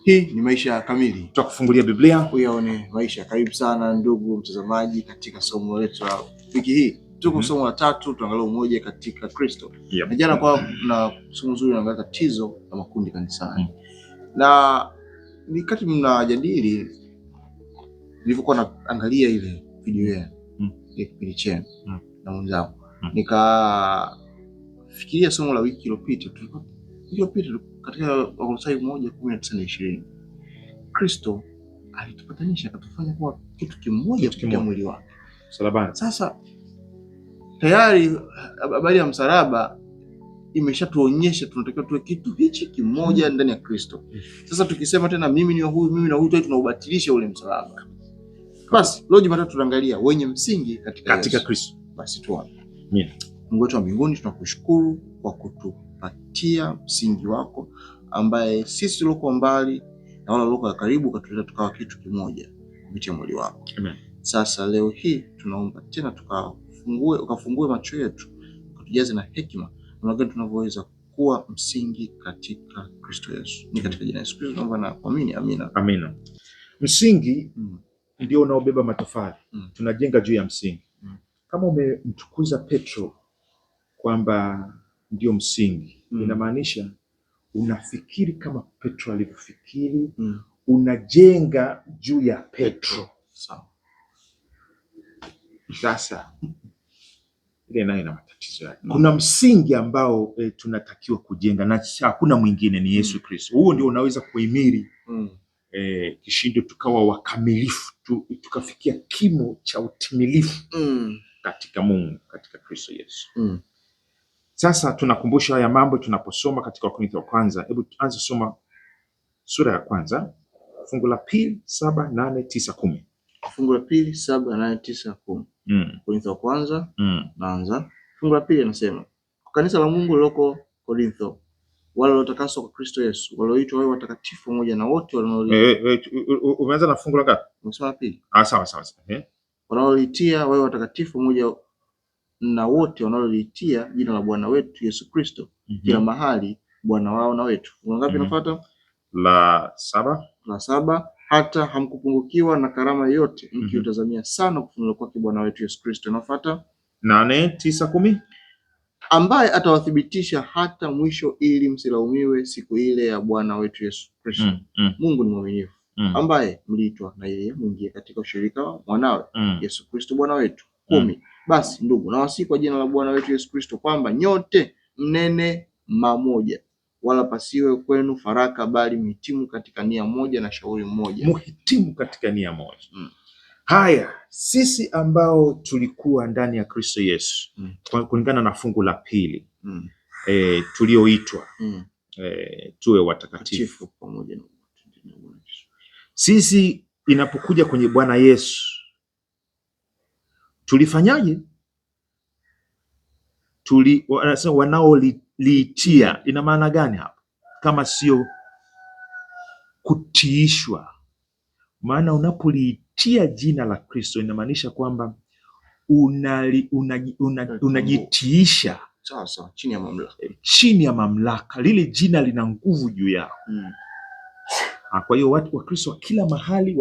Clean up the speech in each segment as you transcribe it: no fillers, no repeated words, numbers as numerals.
Hii ni Maisha Kamili, tutakufungulia Biblia uyaone maisha. Karibu sana ndugu mtazamaji katika somo letu la wiki hii. Tuko somo la 3, tuangalie umoja katika Kristo. Na jana kwa na somo zuri na tatizo la makundi kanisani. Na ni kati mnajadili nilivyokuwa naangalia ile video ya kipindi chenu na mwenzangu. Nikafikiria somo la wiki iliyopita. Katika Wakolosai 1:19-20. Kristo alitupatanisha akatufanya kuwa kitu kimoja kupitia mwili wake msalabani. Sasa tayari habari ya msalaba imeshatuonyesha tunatakiwa tuwe kitu hichi kimoja ndani ya Kristo. Sasa tukisema tena mimi ni huyu, mimi na huyu, tunaubatilisha ule msalaba. Basi leo Jumatatu tunaangalia wenye msingi katika Kristo. Basi tuone. Mungu wetu wa mbinguni, tunakushukuru kwa kutupatia msingi wako ambaye sisi tulioko mbali na wale walioko karibu katuleta tukawa kitu kimoja kupitia mwili wako. Amen. Sasa leo hii tunaomba tena ukafungue macho yetu, ukatujaze na hekima na gani tunavyoweza kuwa msingi katika Kristo Yesu. Ni katika jina la Yesu Kristo tunaomba na kuamini. Amina. Amina. Msingi ndio unaobeba matofali. Tunajenga juu ya msingi. Kama umemtukuza Petro kwamba ndio msingi, inamaanisha unafikiri kama Petro alivyofikiri, unajenga juu ya Petro. Sawa. Sasa ile nayo ina matatizo yake. Kuna msingi ambao tunatakiwa kujenga na hakuna mwingine, ni Yesu Kristo. Huo ndio unaweza kuhimili kishindo, tukawa wakamilifu, tukafikia kimo cha utimilifu katika Mungu, katika Kristo Yesu. Sasa tunakumbusha haya mambo tunaposoma katika Wakorintho wa kwanza. Hebu tuanze soma sura ya kwanza, fungu la 2, 7, 8, 9, 10. Fungu la 2, 7, 8, 9, 10. Korintho wa kwanza, naanza. Fungu la 2 anasema, kwa kanisa la Mungu liloko Korintho, wale waliotakaswa kwa Kristo Yesu, walioitwa wawe watakatifu pamoja na wote umeanza na fungu la ngapi? Umesema la 2. Sawa. Wanaoliitia wawe watakatifu pamoja na wote wanaoliitia jina la Bwana wetu Yesu Kristo, kila mahali Bwana wao na wetu. Fungu ngapi nafuata? La 7. La 7, hata hamkupungukiwa na karama yote mkiutazamia sana kufunuliwa kwake Bwana wetu Yesu Kristo. Nafuata 8, 9, 10. Ambaye atawathibitisha hata mwisho, ili msilaumiwe siku ile ya Bwana wetu Yesu Kristo. Mungu ni mwaminifu, ambaye mliitwa na yeye mwingie katika ushirika wa mwanawe Yesu Kristo Bwana wetu. 10. Basi ndugu, nawasihi kwa jina la Bwana wetu Yesu Kristo kwamba nyote mnene mamoja, wala pasiwe kwenu faraka, bali mhitimu katika nia moja na shauri moja. Mhitimu katika nia moja. Haya, sisi ambao tulikuwa ndani ya Kristo Yesu, kulingana na fungu la 2, tulioitwa tuwe watakatifu pamoja na sisi. Inapokuja kwenye Bwana Yesu tulifanyaje? Wanasema wanaoliitia. Ina maana gani hapa kama sio kutiishwa? Maana unapoliitia jina la Kristo inamaanisha kwamba unajitiisha sawa, chini ya mamlaka. Chini ya mamlaka, lile jina lina nguvu juu yao. Kwa hiyo watu wa Kristo kila mahali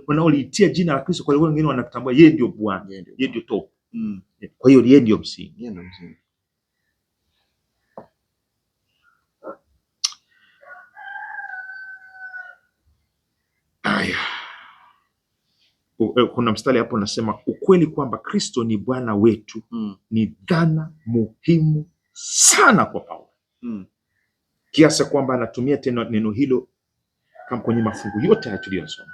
wanaoliitia jina la Kristo, kwa hiyo wengine wanatambua yeye ndio Bwana, yeye ndio top. Kwa hiyo yeye ndio msingi. Kuna mstari hapo unasema ukweli kwamba Kristo ni Bwana wetu ni dhana muhimu sana kwa Paulo, kiasi kwamba anatumia tena neno hilo kama kwenye mafungu yote haya tuliyosoma.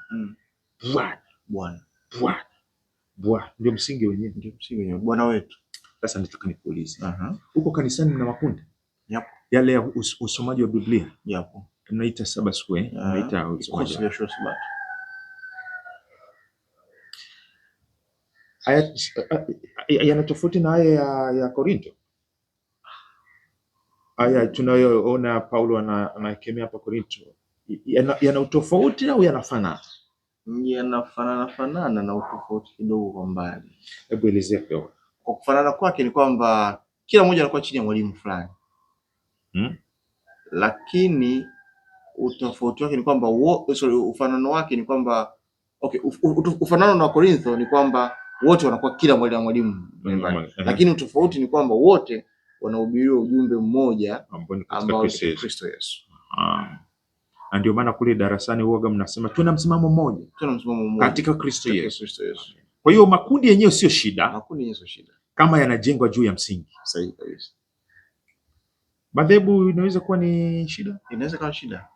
Bwana ndio msingi wenyewe, Bwana wetu. Sasa nataka nikuulize, huko kanisani mna makundi? Yapo. Yale ya usomaji wa Biblia? Yapo. Tunaita Sabbath School, tunaita usomaji. Yana tofauti na haya ya Korinto. Haya tunayoona Paulo anakemea hapa Korinto, yana utofauti au yanafanana? Yanafanana na utofauti kidogo kwa mbali. Hebu elezea kidogo. Kwa kufanana kwake ni kwamba kila mmoja anakuwa chini ya mwalimu fulani, lakini utofauti wake ni kwamba ufanano wake ni kwamba ufanano na Korintho ni kwamba wote wanakuwa kila mwalimu, lakini utofauti ni kwamba wote wanahubiriwa ujumbe mmoja ambao ni Kristo Yesu. Na ndio maana kule darasani huaga mnasema tuna msimamo mmoja katika Kristo Yesu. Kwa hiyo makundi yenyewe sio shida, kama yanajengwa juu ya msingi sahihi kabisa. Madhehebu inaweza kuwa ni shida, inaweza kuwa shida.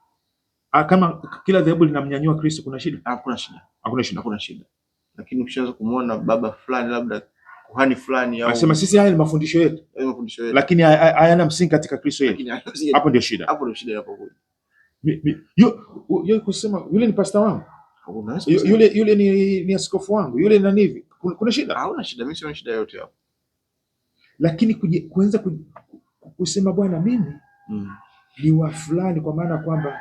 Kama kila dhehebu linamnyanyua Kristo, kuna shida? Hakuna shida. Lakini ukishaanza kumuona baba fulani, labda kuhani fulani, au anasema sisi haya ni mafundisho yetu, lakini hayana msingi katika Kristo yetu, hapo ndio shida. Hapo ndio shida inapokuja. Yo kusema yule ni pastor wangu, yule ni askofu wangu, yule na hivi, kuna shida? Hauna shida, mimi sina shida yote hapo. Lakini kuanza kusema bwana mimi ni wa fulani, kwa maana kwamba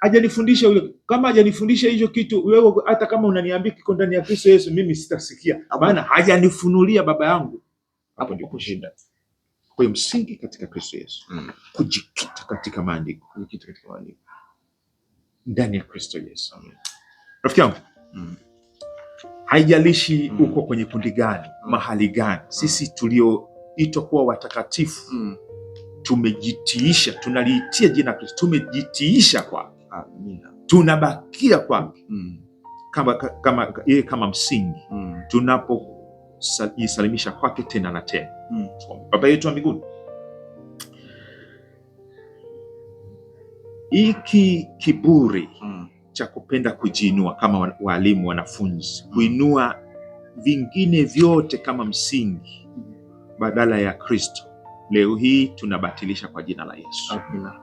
hajanifundisha yule. Kama hajanifundisha hicho kitu, wewe hata kama unaniambia kiko ndani ya Kristo Yesu, mimi sitasikia, maana hajanifunulia baba yangu. Hapo ndio shida. Kwa hiyo msingi katika Kristo Yesu, kujikita katika maandiko, ndani ya Kristo Yesu. Rafiki yangu, haijalishi uko kwenye kundi gani, mahali gani, sisi tulioitwa kuwa watakatifu tumejitiisha, tunaliitia jina Kristo, tumejitiisha kwake. Amina. Tunabakia kwake kama msingi, tunapojisalimisha kwake tena na tena. Baba yetu wa mbinguni, hiki kiburi cha kupenda kujiinua kama walimu, wanafunzi, kuinua vingine vyote kama msingi badala ya Kristo, leo hii tunabatilisha kwa jina la Yesu. Amina.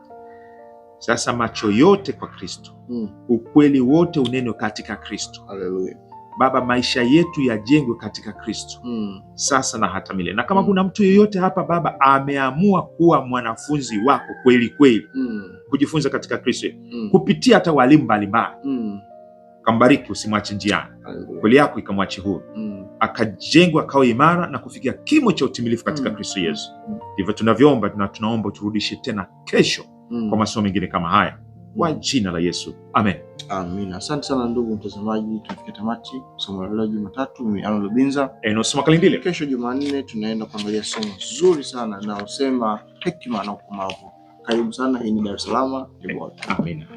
Sasa macho yote kwa Kristo, ukweli wote uneno katika Kristo. Haleluya. Baba, maisha yetu yajengwe katika Kristo sasa na hata milele. Na kama kuna mtu yeyote hapa Baba ameamua kuwa mwanafunzi wako kweli kweli, kujifunza katika Kristo kupitia hata walimu mbalimbali, kambariki, usimwache njiani, kweli yako ikamwache huru, akajengwa akawa imara na kufikia kimo cha utimilifu katika Kristo Yesu. Ndivyo tunavyoomba, na tunaomba turudishe tena kesho kwa masomo mengine kama haya, kwa jina la Yesu, amen. Amina. Asante sana ndugu mtazamaji, tunafikia tamati somo la Jumatatu. Mimi Arnold Lubinza, Enos Makalindile. Kesho Jumanne tunaenda kuangalia somo zuri sana na usema hekima na ukomavu. Karibu sana, hii ni Dar es Salaam. Amina.